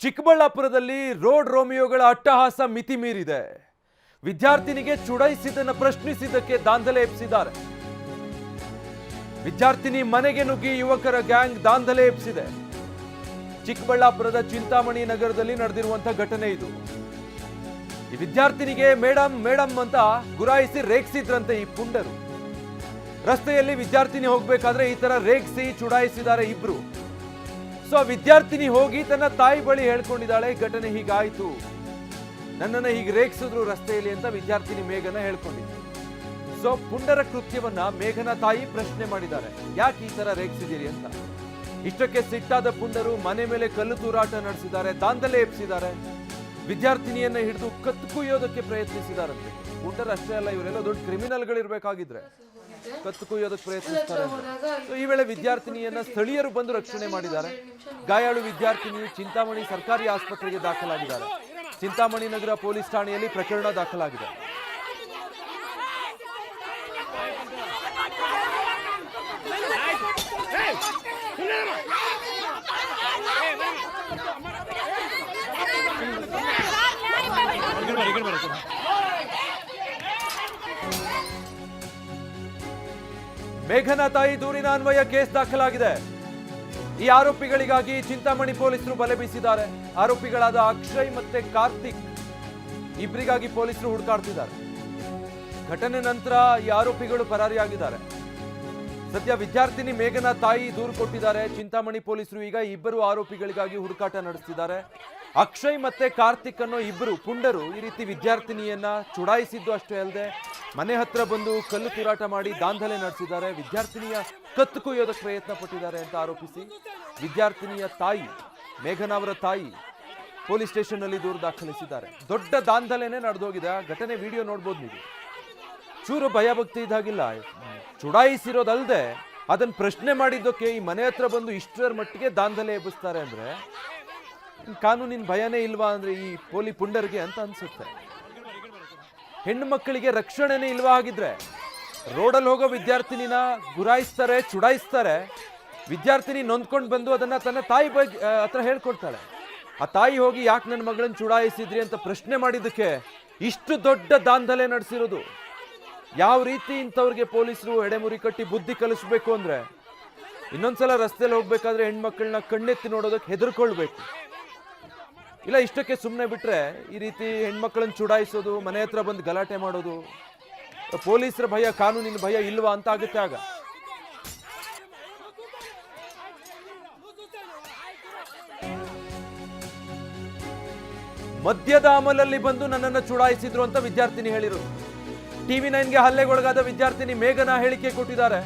ಚಿಕ್ಕಬಳ್ಳಾಪುರದಲ್ಲಿ ರೋಡ್ ರೋಮಿಯೋಗಳ ಅಟ್ಟಹಾಸ ಮಿತಿ ಮೀರಿದೆ. ವಿದ್ಯಾರ್ಥಿನಿಗೆ ಚುಡಾಯಿಸಿದ್ದನ್ನು ಪ್ರಶ್ನಿಸಿದ್ದಕ್ಕೆ ದಾಂಧಲೆ ಎಬ್ಬಿಸಿದ್ದಾರೆ. ವಿದ್ಯಾರ್ಥಿನಿ ಮನೆಗೆ ನುಗ್ಗಿ ಯುವಕರ ಗ್ಯಾಂಗ್ ದಾಂಧಲೆ ಎಬ್ಬಿಸಿದೆ. ಚಿಕ್ಕಬಳ್ಳಾಪುರದ ಚಿಂತಾಮಣಿ ನಗರದಲ್ಲಿ ನಡೆದಿರುವಂತಹ ಘಟನೆ ಇದು. ಈ ವಿದ್ಯಾರ್ಥಿನಿಗೆ ಮೇಡಮ್ ಮೇಡಮ್ ಅಂತ ಗುರಾಯಿಸಿ ರೇಗಿಸಿದ್ರಂತೆ ಈ ಪುಂಡರು. ರಸ್ತೆಯಲ್ಲಿ ವಿದ್ಯಾರ್ಥಿನಿ ಹೋಗ್ಬೇಕಾದ್ರೆ ಈ ತರ ರೇಗಿಸಿ ಚುಡಾಯಿಸಿದ್ದಾರೆ ಇಬ್ರು. ಸೊ ವಿದ್ಯಾರ್ಥಿನಿ ಹೋಗಿ ತನ್ನ ತಾಯಿ ಬಳಿ ಹೇಳ್ಕೊಂಡಿದ್ದಾಳೆ, ಘಟನೆ ಹೀಗಾಯ್ತು, ನನ್ನನ್ನು ಹೀಗೆ ರೇಗಿಸಿದ್ರು ರಸ್ತೆಯಲ್ಲಿ ಅಂತ ವಿದ್ಯಾರ್ಥಿನಿ ಮೇಘನ ಹೇಳ್ಕೊಂಡಿದ್ರು. ಸೊ ಪುಂಡರ ಕೃತ್ಯವನ್ನ ಮೇಘನ ತಾಯಿ ಪ್ರಶ್ನೆ ಮಾಡಿದ್ದಾರೆ, ಯಾಕೆ ಈ ತರ ರೇಗಿಸಿದ್ದೀರಿ ಅಂತ. ಇಷ್ಟಕ್ಕೆ ಸಿಟ್ಟಾದ ಪುಂಡರು ಮನೆ ಮೇಲೆ ಕಲ್ಲು ತೂರಾಟ ನಡೆಸಿದ್ದಾರೆ, ದಾಂಧಲೆ ಎಬ್ಬಿಸಿದ್ದಾರೆ. ವಿದ್ಯಾರ್ಥಿನಿಯನ್ನ ಹಿಡಿದು ಕತ್ತು ಕುಯ್ಯೋದಕ್ಕೆ ಪ್ರಯತ್ನಿಸಿದಾರಂತೆ. ಪುಂಡರು ಅಷ್ಟೇ ಅಲ್ಲ, ಇವರೆಲ್ಲ ದೊಡ್ಡ ಕ್ರಿಮಿನಲ್ಗಳಿರ್ಬೇಕಾಗಿದ್ರೆ ಕತ್ತು ಕುಯ್ಯೋದಕ್ಕೆ ಪ್ರಯತ್ನಿಸ್ತಾರೆ. ಈ ವೇಳೆ ವಿದ್ಯಾರ್ಥಿನಿಯನ್ನ ಸ್ಥಳೀಯರು ಬಂದು ರಕ್ಷಣೆ ಮಾಡಿದ್ದಾರೆ. ಗಾಯಾಳು ವಿದ್ಯಾರ್ಥಿನಿ ಚಿಂತಾಮಣಿ ಸರ್ಕಾರಿ ಆಸ್ಪತ್ರೆಗೆ ದಾಖಲಾಗಿದ್ದಾರೆ. ಚಿಂತಾಮಣಿ ನಗರ ಪೊಲೀಸ್ ಠಾಣೆಯಲ್ಲಿ ಪ್ರಕರಣ ದಾಖಲಾಗಿದೆ. ಮೇಘನ ತಾಯಿ ದೂರಿನ ಅನ್ವಯ ಕೇಸ್ ದಾಖಲಾಗಿದೆ. ಈ ಆರೋಪಿಗಳಿಗಾಗಿ ಚಿಂತಾಮಣಿ ಪೊಲೀಸರು ಬಲೆ ಬೀಸಿದ್ದಾರೆ. ಆರೋಪಿಗಳಾದ ಅಕ್ಷಯ್ ಮತ್ತೆ ಕಾರ್ತಿಕ್ ಇಬ್ಬರಿಗಾಗಿ ಪೊಲೀಸರು ಹುಡುಕಾಡ್ತಿದ್ದಾರೆ. ಘಟನೆ ನಂತರ ಈ ಆರೋಪಿಗಳು ಪರಾರಿಯಾಗಿದ್ದಾರೆ. ಸದ್ಯ ವಿದ್ಯಾರ್ಥಿನಿ ಮೇಘನ ತಾಯಿ ದೂರು ಕೊಟ್ಟಿದ್ದಾರೆ. ಚಿಂತಾಮಣಿ ಪೊಲೀಸರು ಈಗ ಇಬ್ಬರು ಆರೋಪಿಗಳಿಗಾಗಿ ಹುಡುಕಾಟ ನಡೆಸ್ತಿದ್ದಾರೆ. ಅಕ್ಷಯ್ ಮತ್ತೆ ಕಾರ್ತಿಕ್ ಅನ್ನೋ ಇಬ್ಬರು ಪುಂಡರು ಈ ರೀತಿ ವಿದ್ಯಾರ್ಥಿನಿಯನ್ನ ಚುಡಾಯಿಸಿದ್ದು ಅಷ್ಟೇ ಅಲ್ಲದೆ ಮನೆ ಹತ್ರ ಬಂದು ಕಲ್ಲು ತೂರಾಟ ಮಾಡಿ ದಾಂಧಲೆ ನಡೆಸಿದ್ದಾರೆ. ವಿದ್ಯಾರ್ಥಿನಿಯ ಕತ್ತು ಕೊಯ್ಯೋದಕ್ಕೆ ಪ್ರಯತ್ನ ಪಟ್ಟಿದ್ದಾರೆ ಅಂತ ಆರೋಪಿಸಿ ವಿದ್ಯಾರ್ಥಿನಿಯ ತಾಯಿ ಮೇಘನಾ ಅವರ ತಾಯಿ ಪೊಲೀಸ್ ಸ್ಟೇಷನ್ ನಲ್ಲಿ ದೂರು ದಾಖಲಿಸಿದ್ದಾರೆ. ದೊಡ್ಡ ದಾಂಧಲೆನೇ ನಡೆದೋಗಿದೆ. ಆ ಘಟನೆ ವಿಡಿಯೋ ನೋಡ್ಬೋದು ನೀವು. ಚೂರು ಭಯಭಕ್ತಿ ಇದಾಗಿಲ್ಲ. ಚುಡಾಯಿಸಿರೋದಲ್ದೆ ಅದನ್ನ ಪ್ರಶ್ನೆ ಮಾಡಿದ್ದಕ್ಕೆ ಈ ಮನೆ ಹತ್ರ ಬಂದು ಇಷ್ಟರ ಮಟ್ಟಿಗೆ ದಾಂಧಲೆ ಎಬ್ಬಿಸ್ತಾರೆ ಅಂದ್ರೆ ಕಾನೂನಿನ ಭಯನೇ ಇಲ್ವಾ ಅಂದ್ರೆ ಈ ಪುಂಡರಿಗೆ ಅಂತ ಅನ್ಸುತ್ತೆ. ಹೆಣ್ಣು ಮಕ್ಕಳಿಗೆ ರಕ್ಷಣೆನೇ ಇಲ್ವಾ ಆಗಿದ್ರೆ ರೋಡಲ್ಲಿ ಹೋಗೋ ವಿದ್ಯಾರ್ಥಿನಿನ ಗುರಾಯಿಸ್ತಾರೆ, ಚುಡಾಯಿಸ್ತಾರೆ. ವಿದ್ಯಾರ್ಥಿನಿ ನೊಂದ್ಕೊಂಡು ಬಂದು ಅದನ್ನ ತನ್ನ ತಾಯಿ ಹತ್ರ ಹೇಳ್ಕೊಡ್ತಾಳೆ. ಆ ತಾಯಿ ಹೋಗಿ ಯಾಕೆ ನನ್ನ ಮಗಳನ್ನ ಚುಡಾಯಿಸಿದ್ರಿ ಅಂತ ಪ್ರಶ್ನೆ ಮಾಡಿದ್ದಕ್ಕೆ ಇಷ್ಟು ದೊಡ್ಡ ದಾಂಧಲೆ ನಡೆಸಿರೋದು. ಯಾವ ರೀತಿ ಇಂಥವ್ರಿಗೆ ಪೊಲೀಸರು ಎಡೆಮುರಿ ಕಟ್ಟಿ ಬುದ್ಧಿ ಕಲಿಸ್ಬೇಕು ಅಂದ್ರೆ ಇನ್ನೊಂದ್ಸಲ ರಸ್ತೆಯಲ್ಲಿ ಹೋಗ್ಬೇಕಾದ್ರೆ ಹೆಣ್ಮಕ್ಳನ್ನ ಕಣ್ಣೆತ್ತಿ ನೋಡೋದಕ್ಕೆ ಹೆದರ್ಕೊಳ್ಬೇಕು. ಇಲ್ಲ ಇಷ್ಟಕ್ಕೆ ಸುಮ್ಮನೆ ಬಿಟ್ರೆ ಈ ರೀತಿ ಹೆಣ್ಮಕ್ಳನ್ನ ಚುಡಾಯಿಸೋದು, ಮನೆ ಹತ್ರ ಬಂದು ಗಲಾಟೆ ಮಾಡೋದು, ಪೊಲೀಸರ ಭಯ ಕಾನೂನಿನ ಭಯ ಇಲ್ವಾ ಅಂತ ಆಗುತ್ತೆ. ಆಗ ಮದ್ಯದ ಅಮಲಲ್ಲಿ ಬಂದು ನನ್ನನ್ನು ಚುಡಾಯಿಸಿದ್ರು ಅಂತ ವಿದ್ಯಾರ್ಥಿನಿ ಹೇಳಿರೋದು. TV9ಗೆ ಹಲ್ಲೆಗೊಳಗಾದ ವಿದ್ಯಾರ್ಥಿನಿ ಮೇಘನಾ ಹೇಳಿಕೆ ಕೊಟ್ಟಿದ್ದಾರೆ.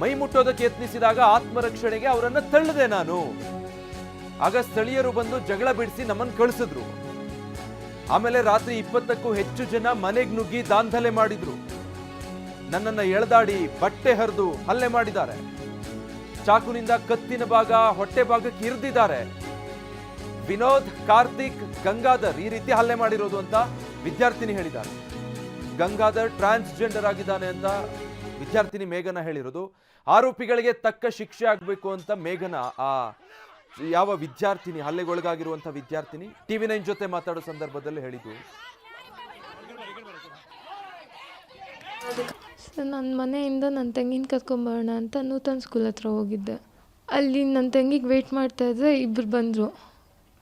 ಮೈ ಮುಟ್ಟೋದಕ್ಕೆ ಯತ್ನಿಸಿದಾಗ ಆತ್ಮರಕ್ಷಣೆಗೆ ಅವರನ್ನ ತಳ್ಳಿದೆ ನಾನು. ಆಗ ಸ್ಥಳೀಯರು ಬಂದು ಜಗಳ ಬಿಡಿಸಿ ನಮ್ಮನ್ನು ಕಳಿಸಿದ್ರು. ಆಮೇಲೆ ರಾತ್ರಿ 20ಕ್ಕೂ ಹೆಚ್ಚು ಜನ ಮನೆಗೆ ನುಗ್ಗಿ ದಾಂಧಲೆ ಮಾಡಿದ್ರು. ನನ್ನನ್ನ ಎಳೆದಾಡಿ ಬಟ್ಟೆ ಹರಿದು ಹಲ್ಲೆ ಮಾಡಿದ್ದಾರೆ. ಚಾಕುನಿಂದ ಕತ್ತಿನ ಭಾಗ, ಹೊಟ್ಟೆ ಭಾಗಕ್ಕೆ ಇರಿದಿದ್ದಾರೆ. ವಿನೋದ್, ಕಾರ್ತಿಕ್, ಗಂಗಾಧರ್ ಈ ರೀತಿ ಹಲ್ಲೆ ಮಾಡಿರೋದು ಅಂತ ವಿದ್ಯಾರ್ಥಿನಿ ಹೇಳಿದ್ದಾರೆ. ಗಂಗಾಧರ್ ಟ್ರಾನ್ಸ್ಜೆಂಡರ್ ಆಗಿದ್ದಾನೆ ಅಂತ ವಿದ್ಯಾರ್ಥಿನಿ ಮೇಘನ ಹೇಳಿರೋದು. ಆರೋಪಿಗಳಿಗೆ ತಕ್ಕ ಶಿಕ್ಷೆ ಆಗಬೇಕು ಅಂತ ಮೇಘನ ಯಾವ ವಿದ್ಯಾರ್ಥಿನಿ ಹಲ್ಲೆಗೊಳಗಾಗಿರುವಂತಹ ವಿದ್ಯಾರ್ಥಿನಿ TV9 ಜೊತೆ ಮಾತಾಡೋ ಸಂದರ್ಭದಲ್ಲಿ ಹೇಳಿದ್ದು. ನನ್ನ ಮನೆಯಿಂದ ನನ್ನ ತಂಗಿನ ಕರ್ಕೊಂಬರೋಣ ಅಂತ ನೂತನ್ ಸ್ಕೂಲ್ ಹತ್ರ ಹೋಗಿದ್ದೆ. ಅಲ್ಲಿ ನನ್ನ ತಂಗಿಗೆ ವೆಯ್ಟ್ ಮಾಡ್ತಾ ಇದ್ದರೆ ಇಬ್ಬರು ಬಂದರು.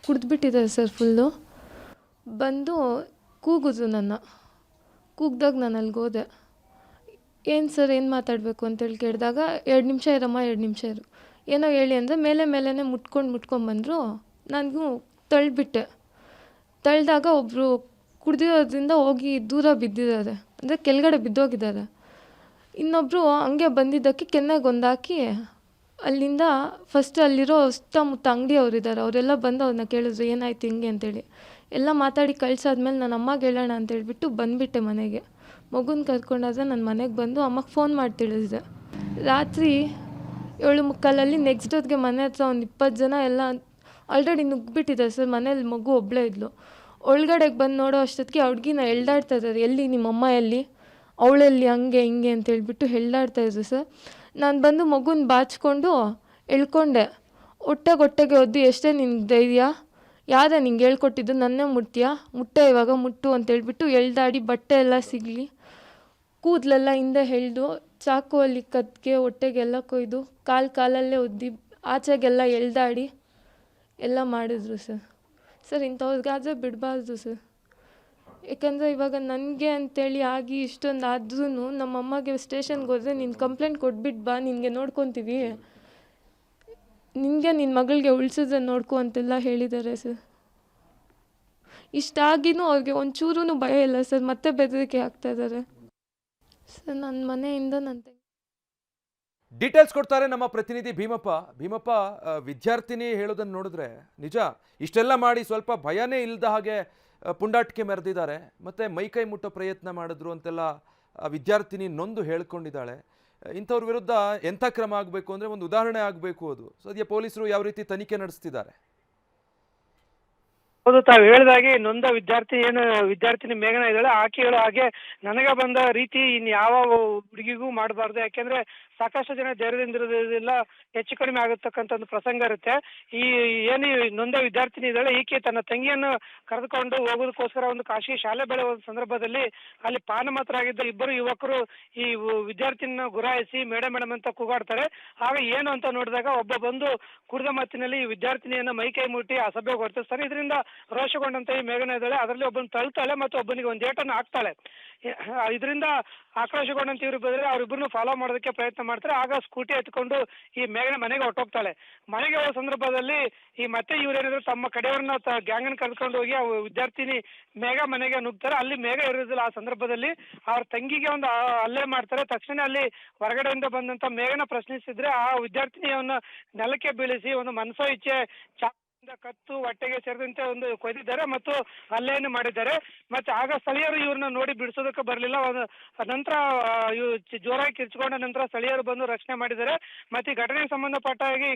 ಕುಡಿದ್ಬಿಟ್ಟಿದ್ದಾರೆ ಸರ್ ಫುಲ್ಲು. ಬಂದು ಕೂಗಿದ್ರು ನನ್ನ. ಕೂಗ್ದಾಗ ನಾನು ಅಲ್ಲಿಗೆ ಹೋದೆ. ಏನು ಸರ್ ಏನು ಮಾತಾಡಬೇಕು ಅಂತೇಳಿ ಕೇಳಿದಾಗ 2 ನಿಮಿಷ ಇರಮ್ಮ 2 ನಿಮಿಷ ಇರು, ಏನೋ ಹೇಳಿ ಅಂದರೆ ಮೇಲೇ ಮುಟ್ಕೊಂಡ್ಬಂದರು. ನನಗೂ ತಳ್ಳಿಬಿಟ್ಟೆ. ತಳ್ಳಿದಾಗ ಒಬ್ಬರು ಕುಡ್ದಿರೋದ್ರಿಂದ ಹೋಗಿ ದೂರ ಬಿದ್ದಿದ್ದಾರೆ, ಅಂದರೆ ಕೆಳಗಡೆ ಬಿದ್ದೋಗಿದ್ದಾರೆ. ಇನ್ನೊಬ್ಬರು ಹಂಗೆ ಬಂದಿದ್ದಕ್ಕೆ ಕೆನ್ನೆಗೆ ಒಂದಾಕಿ ಅಲ್ಲಿಂದ ಫಸ್ಟ್ ಅಲ್ಲಿರೋ ಸುತ್ತಮುತ್ತ ಅಂಗಡಿಯವರಿದ್ದಾರೆ, ಅವರೆಲ್ಲ ಬಂದು ಅವ್ರನ್ನ ಕೇಳಿದ್ರು ಏನಾಯ್ತು ಹಿಂಗೆ ಅಂತೇಳಿ. ಎಲ್ಲ ಮಾತಾಡಿ ಕಳ್ಸಾದ್ಮೇಲೆ ನನ್ನ ಅಮ್ಮಗೆ ಹೇಳೋಣ ಅಂತೇಳ್ಬಿಟ್ಟು ಬಂದುಬಿಟ್ಟೆ ಮನೆಗೆ. ಮಗುನ ಕರ್ಕೊಂಡಾದ್ರೆ ನನ್ನ ಮನೆಗೆ ಬಂದು ಅಮ್ಮಗೆ ಫೋನ್ ಮಾಡಿ ತಿಳಿಸಿದೆ. ರಾತ್ರಿ 7:45 ನೆಕ್ಸ್ಟ್ ಹೊತ್ತಿಗೆ ಮನೆ ಹತ್ರ ಒಂದು 20 ಜನ ಎಲ್ಲ ಆಲ್ರೆಡಿ ನುಗ್ಗಿಬಿಟ್ಟಿದ್ದಾರೆ ಸರ್. ಮನೇಲಿ ಮಗು ಒಬ್ಬಳೇ ಇದ್ಲು. ಒಳಗಡೆಗೆ ಬಂದು ನೋಡೋ ಅಷ್ಟೊತ್ತಿಗೆ ಆ ಹುಡುಗಿನ ಎಳ್ದಾಡ್ತಾ ಇದ್ದಾರೆ, ಎಲ್ಲಿ ನಿಮ್ಮಮ್ಮ ಎಲ್ಲಿ, ಅವಳೆಲ್ಲಿ, ಹಂಗೆ ಹಿಂಗೆ ಅಂತ ಹೇಳ್ಬಿಟ್ಟು ಎಳ್ದಾಡ್ತಾಯಿದ್ರು ಸರ್. ನಾನು ಬಂದು ಮಗುನ ಬಾಚಿಕೊಂಡು ಎಳ್ಕೊಂಡೆ. ಹೊಟ್ಟೆಗೆ ಒದ್ದು ಎಷ್ಟೇ ನಿನ್ಗೆ ಧೈರ್ಯ, ಯಾರ ನಿಂಗೆ ಹೇಳ್ಕೊಟ್ಟಿದ್ದು, ನನ್ನೇ ಮುಟ್ತೀಯಾ, ಮುಟ್ಟೆ ಇವಾಗ ಮುಟ್ಟು ಅಂತೇಳ್ಬಿಟ್ಟು ಎಳ್ದಾಡಿ ಬಟ್ಟೆ ಎಲ್ಲ ಸಿಗಲಿ, ಕೂದಲೆಲ್ಲ ಹಿಂದೆ ಎಳೆದು ಚಾಕು ಅಲ್ಲಿ ಕತ್ತಿಗೆ ಹೊಟ್ಟೆಗೆಲ್ಲ ಕೊಯ್ದು ಕಾಲಲ್ಲೇ ಒದ್ದಿ ಆಚೆಗೆಲ್ಲ ಎಳ್ದಾಡಿ ಎಲ್ಲ ಮಾಡಿದ್ರು ಸರ್. ಇಂಥವ್ರಿಗಾದರೆ ಬಿಡಬಾರ್ದು ಸರ್. ಯಾಕಂದರೆ ಇವಾಗ ನನಗೆ ಅಂತೇಳಿ ಆಗಿ ಇಷ್ಟೊಂದು ಆದ್ರೂ ನಮ್ಮಮ್ಮಗೆ ಸ್ಟೇಷನ್ಗೆ ಹೋದರೆ ನೀನು ಕಂಪ್ಲೇಂಟ್ ಕೊಟ್ಬಿಟ್ಟು ಬಾ, ನಿನಗೆ ನೋಡ್ಕೊತೀವಿ, ನಿನಗೆ ನಿನ್ನ ಮಗಳಿಗೆ ಉಳಿಸಿದ್ರೆ ನೋಡ್ಕೊ ಅಂತೆಲ್ಲ ಹೇಳಿದ್ದಾರೆ ಸರ್. ಇಷ್ಟಾಗಿನೂ ಅವ್ರಿಗೆ ಒಂಚೂರೂ ಭಯ ಇಲ್ಲ ಸರ್, ಮತ್ತೆ ಬೆದರಿಕೆ ಆಗ್ತಾಯಿದ್ದಾರೆ ಸರ್. ನನ್ನ ಮನೆಯಿಂದ ನನ್ನ ಡೀಟೇಲ್ಸ್ ಕೊಡ್ತಾರೆ ನಮ್ಮ ಪ್ರತಿನಿಧಿ ಭೀಮಪ್ಪ. ವಿದ್ಯಾರ್ಥಿನಿ ಹೇಳೋದನ್ನು ನೋಡಿದ್ರೆ ನಿಜ ಇಷ್ಟೆಲ್ಲ ಮಾಡಿ ಸ್ವಲ್ಪ ಭಯನೇ ಇಲ್ಲದ ಹಾಗೆ ಪುಂಡಾಟಿಕೆ ಮೆರೆದಿದ್ದಾರೆ, ಮತ್ತೆ ಮೈಕೈ ಮುಟ್ಟೋ ಪ್ರಯತ್ನ ಮಾಡಿದ್ರು ಅಂತೆಲ್ಲ ವಿದ್ಯಾರ್ಥಿನಿ ನೊಂದು ಹೇಳ್ಕೊಂಡಿದ್ದಾಳೆ. ಇಂಥವ್ರ ವಿರುದ್ಧ ಎಂಥ ಕ್ರಮ ಆಗಬೇಕು ಅಂದರೆ ಒಂದು ಉದಾಹರಣೆ ಆಗಬೇಕು. ಅದು ಸದ್ಯ ಪೊಲೀಸರು ಯಾವ ರೀತಿ ತನಿಖೆ ನಡೆಸ್ತಿದ್ದಾರೆ? ಹೌದು, ತಾವು ಹೇಳಿದಾಗೆ ನೊಂದ ವಿದ್ಯಾರ್ಥಿನಿ ಮೇಘನಾ ಇದ್ದಾಳೆ. ಆಕೆ ಹೇಳೋ ಹಾಗೆ ನನಗೆ ಬಂದ ರೀತಿ ಯಾವ ಹುಡುಗಿಗೂ ಮಾಡಬಾರ್ದು, ಯಾಕೆಂದ್ರೆ ಸಾಕಷ್ಟು ಜನ ಧೈರ್ಯದಿಂದಿರೋದಿಲ್ಲ, ಹೆಚ್ಚು ಕಡಿಮೆ ಆಗತಕ್ಕಂಥ ಒಂದು ಪ್ರಸಂಗ ಇರುತ್ತೆ. ಏನು ನೊಂದ ವಿದ್ಯಾರ್ಥಿನಿ ಇದ್ದಾಳೆ, ಈಕೆ ತನ್ನ ತಂಗಿಯನ್ನು ಕರೆದುಕೊಂಡು ಹೋಗೋದಕ್ಕೋಸ್ಕರ ಒಂದು ಖಾಸಗಿ ಶಾಲೆ ಬೆಳೆ ಸಂದರ್ಭದಲ್ಲಿ ಅಲ್ಲಿ ಪಾನಮತರಾಗಿದ್ದ ಇಬ್ಬರು ಯುವಕರು ಈ ವಿದ್ಯಾರ್ಥಿನ ಗುರಾಯಿಸಿ ಮೇಡಮ್ ಅಂತ ಕೂಗಾಡ್ತಾರೆ. ಆಗ ಏನು ಅಂತ ನೋಡಿದಾಗ ಒಬ್ಬ ಬಂದು ಕುಡಿದ ಮತ್ತಿನಲ್ಲಿ ಈ ವಿದ್ಯಾರ್ಥಿನಿಯನ್ನ ಮೈಕೈ ಮುಟ್ಟಿ ಅಸಭ್ಯ ವರ್ತಿಸ್ತಾರೆ. ಇದರಿಂದ ರೋಷಗೊಂಡಂತ ಈ ಮೇಘನಾ ಇದ್ದಾಳೆ, ಅದರಲ್ಲಿ ಒಬ್ಬನ ತಳ್ತಾಳೆ ಮತ್ತು ಒಬ್ಬನಿಗೆ ಒಂದು ಏಟನ್ನು ಹಾಕ್ತಾಳೆ. ಇದರಿಂದ ಆಕ್ರೋಶಗೊಂಡಂತ ಇವರು ಬಂದ್ರೆ ಅವರಿಬ್ಬರನ್ನು ಫಾಲೋ ಮಾಡೋದಕ್ಕೆ ಪ್ರಯತ್ನ ಮಾಡ್ತಾರೆ. ಆಗ ಸ್ಕೂಟಿ ಎತ್ಕೊಂಡು ಈ ಮೇಘನ ಮನೆಗೆ ಹೊರಟೋಗ್ತಾಳೆ. ಮನೆಗೆ ಹೋಗೋ ಸಂದರ್ಭದಲ್ಲಿ ಈ ಮತ್ತೆ ಇವರೇನಿದ್ರು ತಮ್ಮ ಕಡೆಯವ್ರನ್ನ ಗ್ಯಾಂಗನ್ನು ಕರೆದುಕೊಂಡು ಹೋಗಿ ಆ ವಿದ್ಯಾರ್ಥಿನಿ ಮೇಘ ಮನೆಗೆ ನುಗ್ತಾರೆ. ಅಲ್ಲಿ ಮೇಘ ಇರೋದಿಲ್ಲ. ಆ ಸಂದರ್ಭದಲ್ಲಿ ಅವ್ರ ತಂಗಿಗೆ ಒಂದು ಹಲ್ಲೆ ಮಾಡ್ತಾರೆ. ತಕ್ಷಣ ಅಲ್ಲಿ ಹೊರಗಡೆಯಿಂದ ಬಂದಂತ ಮೇಘನ ಪ್ರಶ್ನಿಸಿದ್ರೆ ಆ ವಿದ್ಯಾರ್ಥಿನಿಯನ್ನ ನೆಲಕ್ಕೆ ಬೀಳಿಸಿ ಒಂದು ಮನಸೋ ಇಚ್ಛೆ ಕತ್ತು ಹೊಟ್ಟೆಗೆ ಸೇರಿದಂತೆ ಒಂದು ಕೊಯ್ದಿದ್ದಾರೆ ಮತ್ತು ಹಲ್ಲೆಯನ್ನು ಮಾಡಿದ್ದಾರೆ. ಮತ್ತೆ ಆಗ ಸ್ಥಳೀಯರು ಇವ್ರನ್ನ ನೋಡಿ ಬಿಡಿಸೋದಕ್ಕೆ ಬರಲಿಲ್ಲ. ನಂತರ ಜೋರಾಗಿ ಕಿರ್ಚಿಕೊಂಡ ನಂತರ ಸ್ಥಳೀಯರು ಬಂದು ರಕ್ಷಣೆ ಮಾಡಿದ್ದಾರೆ. ಮತ್ತೆ ಈ ಘಟನೆಗೆ ಸಂಬಂಧಪಟ್ಟ ಹಾಗೆ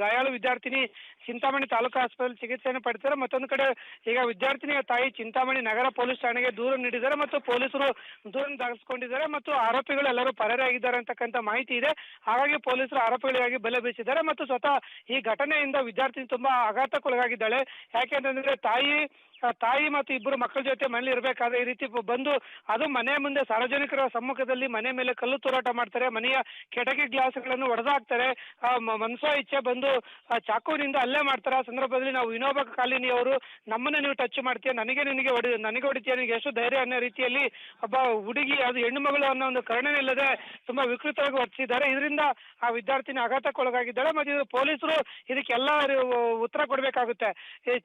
ಗಾಯಾಳು ವಿದ್ಯಾರ್ಥಿನಿ ಚಿಂತಾಮಣಿ ತಾಲೂಕು ಆಸ್ಪತ್ರೆಯಲ್ಲಿ ಚಿಕಿತ್ಸೆಯನ್ನು ಪಡೆದಿದ್ದಾರೆ. ಮತ್ತೊಂದು ಕಡೆ ಈಗ ವಿದ್ಯಾರ್ಥಿನಿಯ ತಾಯಿ ಚಿಂತಾಮಣಿ ನಗರ ಪೊಲೀಸ್ ಠಾಣೆಗೆ ದೂರು ನೀಡಿದ್ದಾರೆ ಮತ್ತು ಪೊಲೀಸರು ದೂರನ್ನು ದಾಖಲಿಸಿಕೊಂಡಿದ್ದಾರೆ ಮತ್ತು ಆರೋಪಿಗಳು ಎಲ್ಲರೂ ಪರಾರಿಯಾಗಿದ್ದಾರೆ ಅಂತಕ್ಕಂಥ ಮಾಹಿತಿ ಇದೆ. ಹಾಗಾಗಿ ಪೊಲೀಸರು ಆರೋಪಿಗಳಿಗಾಗಿ ಬಲೆ ಬೀಸಿದ್ದಾರೆ ಮತ್ತು ಸ್ವತಃ ಈ ಘಟನೆಯಿಂದ ವಿದ್ಯಾರ್ಥಿನಿ ತುಂಬಾ ಆಘಾತಕ್ಕೊಳಗಾಗಿದ್ದಾಳೆ. ಯಾಕೆಂತಂದ್ರೆ ತಾಯಿ ಮತ್ತು ಇಬ್ಬರು ಮಕ್ಕಳ ಜೊತೆ ಮನೇಲಿ ಇರಬೇಕಾದ್ರೆ ಈ ರೀತಿ ಬಂದು ಅದು ಮನೆ ಮುಂದೆ ಸಾರ್ವಜನಿಕರ ಸಮ್ಮುಖದಲ್ಲಿ ಮನೆ ಮೇಲೆ ಕಲ್ಲು ತೂರಾಟ ಮಾಡ್ತಾರೆ, ಮನೆಯ ಕಿಟಕಿ ಗ್ಲಾಸ್ಗಳನ್ನು ಒಡೆದಾಕ್ತಾರೆ, ಮನಸೋ ಇಚ್ಛೆ ಬಂದು ಚಾಕುವಿನಿಂದ ಹಲ್ಲೆ ಮಾಡ್ತಾರೆ. ಆ ಸಂದರ್ಭದಲ್ಲಿ ನಾವು ವಿನೋಬ ಕಾಲೋನಿಯವರು ನಮ್ಮನ್ನ ನೀವು ಟಚ್ ಮಾಡ್ತೀಯ, ನನಗೆ ಹೊಡಿತೀಯ, ನಿನಗೆ ಎಷ್ಟು ಧೈರ್ಯ ಅನ್ನೋ ರೀತಿಯಲ್ಲಿ ಒಬ್ಬ ಹುಡುಗಿ, ಅದು ಹೆಣ್ಣು ಮಗಳು ಅನ್ನೋ ಒಂದು ಕರುಣೆ ಇಲ್ಲದೆ ತುಂಬಾ ವಿಕೃತವಾಗಿ ವರ್ತಿಸಿದ್ದಾರೆ. ಇದರಿಂದ ಆ ವಿದ್ಯಾರ್ಥಿನಿ ಆಘಾತಕ್ಕೊಳಗಾಗಿದ್ದಾಳೆ. ಮತ್ತು ಪೊಲೀಸರು ಇದಕ್ಕೆಲ್ಲ ಉತ್ತರ ಕೊಡಬೇಕಾಗುತ್ತೆ.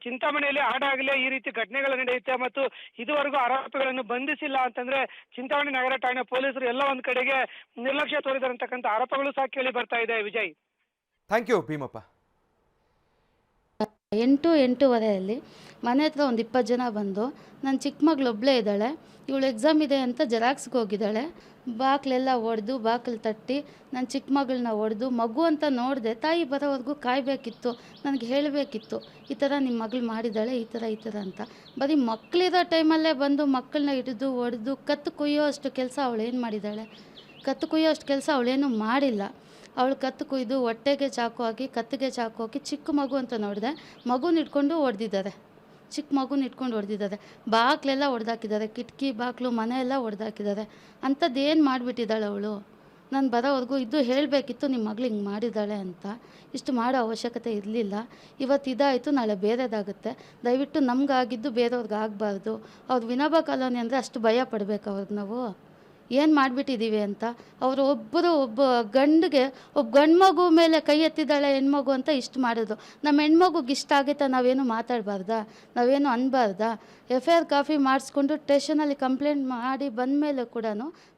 ಚಿಂತಾಮಣಿಯಲ್ಲಿ ಆಡಾಗಲೇ ಈ ರೀತಿ ಘಟನೆಗಳು ನಡೆಯುತ್ತೆ ಮತ್ತು ಇದುವರೆಗೂ ಆರೋಪಿಗಳನ್ನು ಬಂಧಿಸಿಲ್ಲ ಅಂತಂದ್ರೆ ಚಿಂತಾಮಣಿ ನಗರ ಠಾಣೆ ಪೊಲೀಸರು ಎಲ್ಲ ಒಂದ್ ಕಡೆಗೆ ನಿರ್ಲಕ್ಷ್ಯ ತೋರಿದಾರಂತಕ್ಕಂಥ ಆರೋಪಗಳು ಸಹ ಕೇಳಿ ಬರ್ತಾ ಇದೆ. Vijay, thank you Bhimappa. 8:08 ಮನೆ ಹತ್ರ ಒಂದು 20 ಜನ ಬಂದು ನನ್ನ ಚಿಕ್ಕ ಮಗಳು ಒಬ್ಬಳೇ ಇದ್ದಾಳೆ, ಇವಳು ಎಕ್ಸಾಮ್ ಇದೆ ಅಂತ ಜೆರಾಕ್ಸ್ಗೆ ಹೋಗಿದ್ದಾಳೆ, ಬಾಕ್ಲೆಲ್ಲ ಒಡೆದು ಬಾಕ್ಲು ತಟ್ಟಿ ನನ್ನ ಚಿಕ್ಕ ಮಗಳನ್ನ ಒಡೆದು ಮಗು ಅಂತ ನೋಡಿದೆ. ತಾಯಿ ಬರೋವರೆಗೂ ಕಾಯಬೇಕಿತ್ತು, ನನಗೆ ಹೇಳಬೇಕಿತ್ತು ಈ ಥರ ನಿಮ್ಮ ಮಗಳು ಮಾಡಿದ್ದಾಳೆ ಈ ಥರ ಅಂತ. ಬರೀ ಮಕ್ಕಳಿರೋ ಟೈಮಲ್ಲೇ ಬಂದು ಮಕ್ಕಳನ್ನ ಹಿಡಿದು ಒಡೆದು ಕತ್ತು ಕುಯ್ಯೋ ಅಷ್ಟು ಕೆಲಸ ಅವಳೇನು ಮಾಡಿದ್ದಾಳೆ? ಕತ್ತು ಕುಯ್ಯೋ ಅಷ್ಟು ಕೆಲಸ ಅವಳೇನು ಮಾಡಿಲ್ಲ. ಅವಳು ಕತ್ತು ಕುಯ್ದು ಹೊಟ್ಟೆಗೆ ಚಾಕು ಹಾಕಿ ಕತ್ತಿಗೆ ಚಾಕು ಹಾಕಿ ಚಿಕ್ಕ ಮಗು ಅಂತ ನೋಡಿದೆ, ಮಗುನ ಇಟ್ಕೊಂಡು ಹೊಡೆದಿದ್ದಾರೆ, ಚಿಕ್ಕ ಮಗುನ ಇಟ್ಕೊಂಡು ಹೊಡೆದಿದ್ದಾರೆ, ಬಾಕ್ಲೆಲ್ಲ ಹೊಡೆದಾಕಿದ್ದಾರೆ, ಕಿಟಕಿ ಬಾಕ್ಲು ಮನೆ ಎಲ್ಲ ಹೊಡೆದಾಕಿದ್ದಾರೆ. ಅಂಥದ್ದು ಏನು ಮಾಡಿಬಿಟ್ಟಿದ್ದಾಳೆ ಅವಳು? ನಾನು ಬರೋವರೆಗೂ ಇದು ಹೇಳಬೇಕಿತ್ತು ನಿಮ್ಮ ಮಗಳು ಹಿಂಗೆ ಮಾಡಿದ್ದಾಳೆ ಅಂತ. ಇಷ್ಟು ಮಾಡೋ ಅವಶ್ಯಕತೆ ಇರಲಿಲ್ಲ. ಇವತ್ತು ಇದಾಯಿತು, ನಾಳೆ ಬೇರೆದಾಗುತ್ತೆ. ದಯವಿಟ್ಟು ನಮಗಾಗಿದ್ದು ಬೇರೆಯವ್ರಿಗೆ ಆಗಬಾರ್ದು. ಅವ್ರು ವಿನೋಬ ಕಾಲೋನಿ ಅಂದರೆ ಅಷ್ಟು ಭಯ ಪಡಬೇಕು ಅವ್ರಿಗೆ ನಾವು ಏನು ಮಾಡಿಬಿಟ್ಟಿದ್ದೀವಿ ಅಂತ. ಅವರು ಒಬ್ಬ ಗಂಡು ಮಗು ಮೇಲೆ ಕೈ ಎತ್ತಿದ್ದಾಳೆ ಹೆಣ್ಮಗು ಅಂತ ಇಷ್ಟು ಮಾಡೋದು. ನಮ್ಮ ಹೆಣ್ಮಗುಗೆ ಇಷ್ಟ ಆಗುತ್ತಾ? ನಾವೇನು ಮಾತಾಡಬಾರ್ದಾ? ನಾವೇನು ಅನ್ಬಾರ್ದಾ? FIR ಕಾಪಿ ಮಾಡಿಸ್ಕೊಂಡು ಸ್ಟೇಷನಲ್ಲಿ ಕಂಪ್ಲೇಂಟ್ ಮಾಡಿ ಬಂದ ಮೇಲೆ ಕೂಡ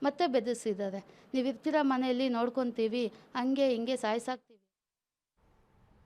ಮತ್ತೆ ಬೆದರಿಸಿದ್ದಾರೆ. ನೀವು ಇರ್ತೀರ ಮನೆಯಲ್ಲಿ ನೋಡ್ಕೊತೀವಿ, ಹಂಗೆ ಹಿಂಗೆ ಸಾಯಿಸಾಕ್ತೀವಿ.